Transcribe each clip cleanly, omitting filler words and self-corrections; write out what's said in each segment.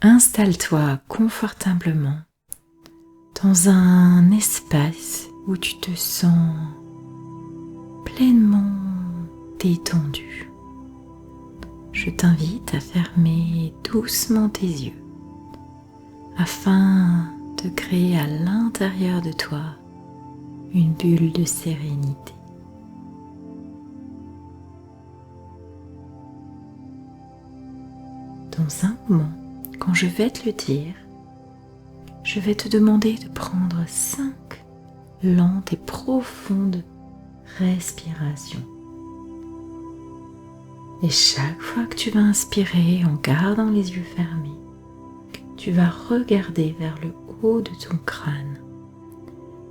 Installe-toi confortablement dans un espace où tu te sens pleinement détendu. Je t'invite à fermer doucement tes yeux afin de créer à l'intérieur de toi une bulle de sérénité. Dans un moment, quand je vais te le dire, je vais te demander de prendre 5 lentes et profondes respirations. Et chaque fois que tu vas inspirer en gardant les yeux fermés, tu vas regarder vers le haut de ton crâne,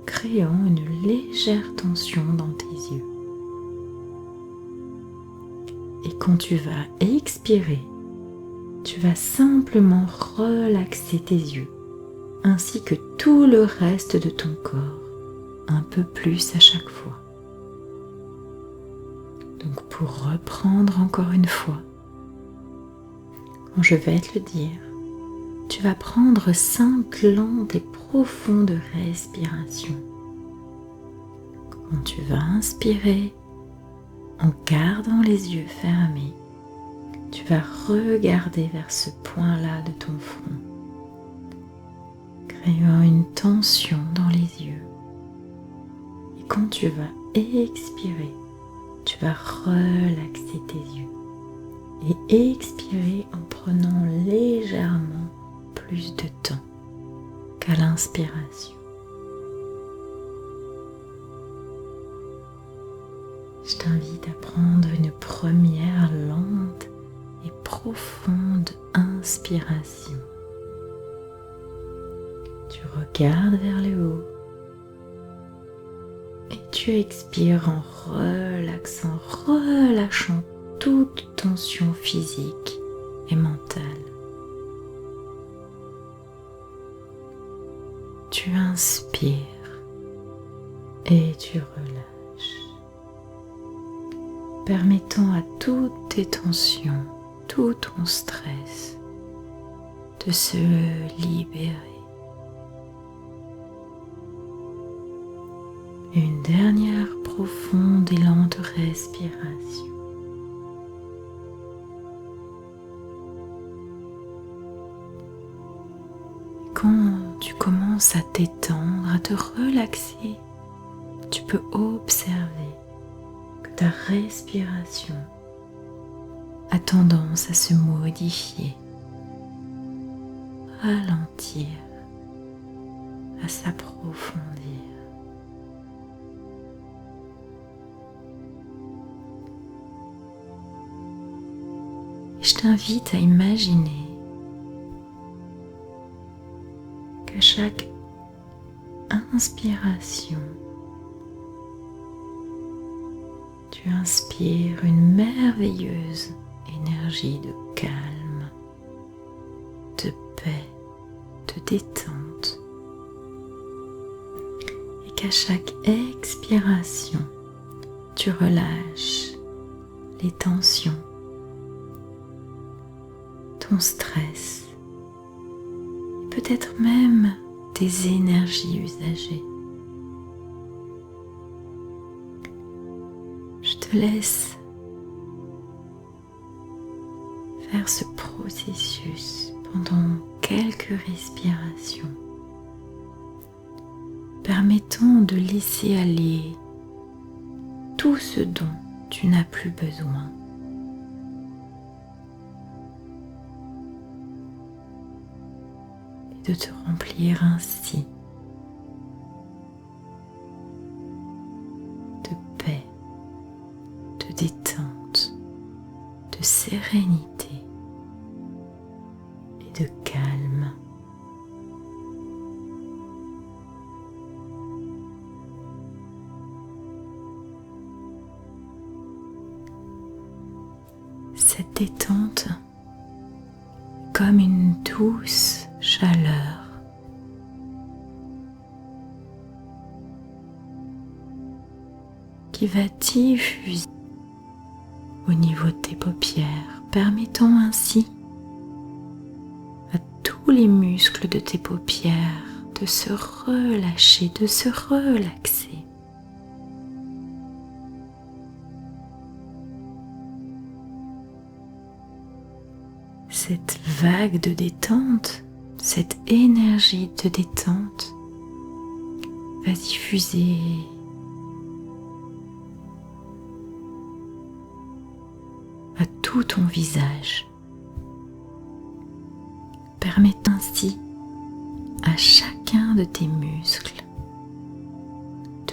créant une légère tension dans tes yeux. Et quand tu vas expirer, tu vas simplement relaxer tes yeux, ainsi que tout le reste de ton corps, un peu plus à chaque fois. Donc pour reprendre encore une fois, quand je vais te le dire, tu vas prendre 5 lentes et profondes respirations. Quand tu vas inspirer, en gardant les yeux fermés, tu vas regarder vers ce point-là de ton front, créant une tension dans les yeux. Et quand tu vas expirer, tu vas relaxer tes yeux et expirer en prenant légèrement plus de temps qu'à l'inspiration. Je t'invite à prendre une première lente et profonde inspiration. Tu regardes vers le haut et tu expires en relâchant toute tension physique et mentale. Tu inspires et tu relâches, permettant à toutes tes tensions, tout ton stress de se libérer. Une dernière profonde et lente respiration. Quand tu commences à t'étendre, à te relaxer, tu peux observer que ta respiration a tendance à se modifier, ralentir, à s'approfondir. Je t'invite à imaginer qu'à chaque inspiration, tu inspires une merveilleuse énergie de calme, de paix, de détente, et qu'à chaque expiration, tu relâches les tensions, ton stress, et peut-être même tes énergies usagées. Je te laisse faire ce processus pendant quelques respirations, permettant de laisser aller tout ce dont tu n'as plus besoin. Et de te remplir ainsi de paix, de détente, de sérénité et de calme. Cette détente, comme une douce chaleur, qui va diffuser au niveau de tes paupières, permettant ainsi à tous les muscles de tes paupières de se relâcher, de se relaxer. Cette vague de détente, cette énergie de détente va diffuser à tout ton visage, permettant ainsi à chacun de tes muscles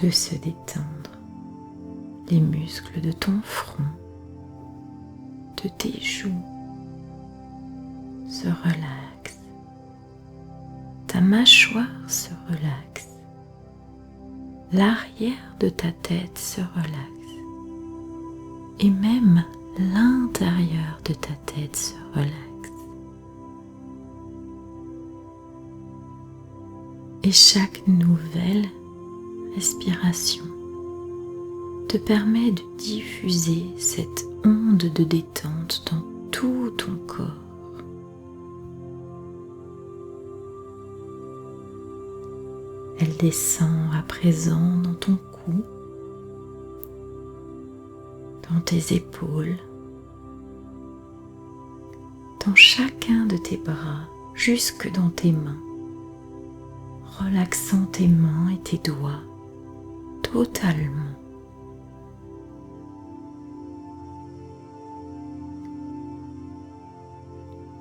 de se détendre. Les muscles de ton front, de tes joues se relaxent. Ta mâchoire se relaxe. L'arrière de ta tête se relaxe. Et même l'intérieur de ta tête se relaxe. Et chaque nouvelle respiration te permet de diffuser cette onde de détente dans tout ton corps. Elle descend à présent dans ton cou, dans tes épaules, dans chacun de tes bras, jusque dans tes mains, relaxant tes mains et tes doigts totalement.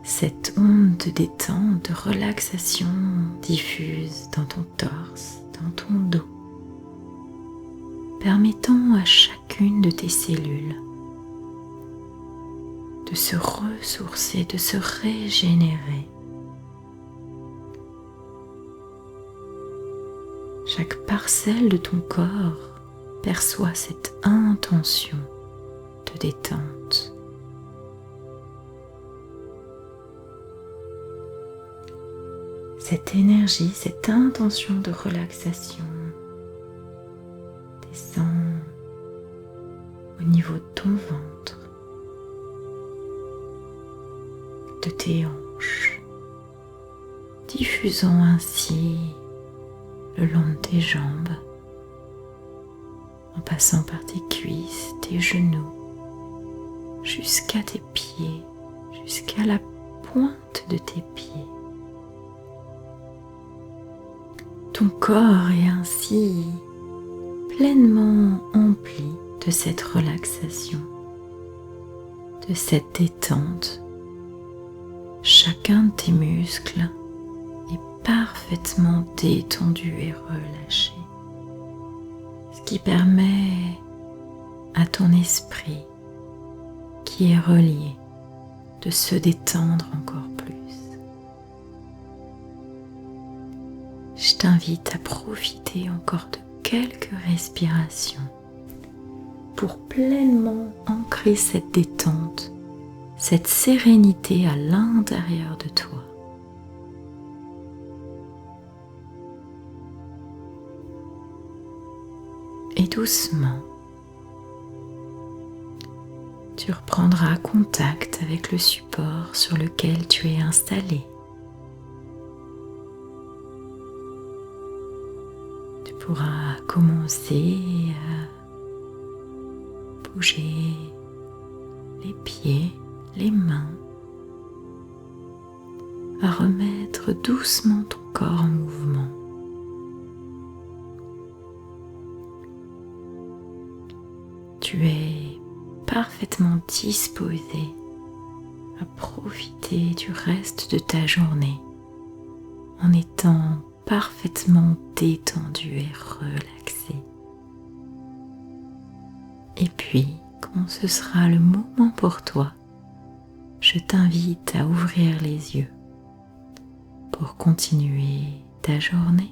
Cette onde de détente, de relaxation diffuse dans ton torse, dans ton dos, permettant à chacune de tes cellules de se ressourcer, de se régénérer. Chaque parcelle de ton corps perçoit cette intention de détente. Cette énergie, cette intention de relaxation descend au niveau de ton ventre, de tes hanches, diffusant ainsi le long de tes jambes, en passant par tes cuisses, tes genoux, jusqu'à tes pieds, jusqu'à la pointe de tes pieds. Ton corps est ainsi pleinement empli de cette relaxation, de cette détente. Chacun de tes muscles est parfaitement détendu et relâché, ce qui permet à ton esprit qui est relié de se détendre encore plus. Je t'invite à profiter encore de quelques respirations pour pleinement ancrer cette détente, cette sérénité à l'intérieur de toi. Et doucement, tu reprendras contact avec le support sur lequel tu es installé. Tu pourras commencer à bouger les pieds, les mains, à remettre doucement ton corps en mouvement. Tu es parfaitement disposé à profiter du reste de ta journée en étant parfaitement détendu et relaxé. Et puis, quand ce sera le moment pour toi, je t'invite à ouvrir les yeux pour continuer ta journée.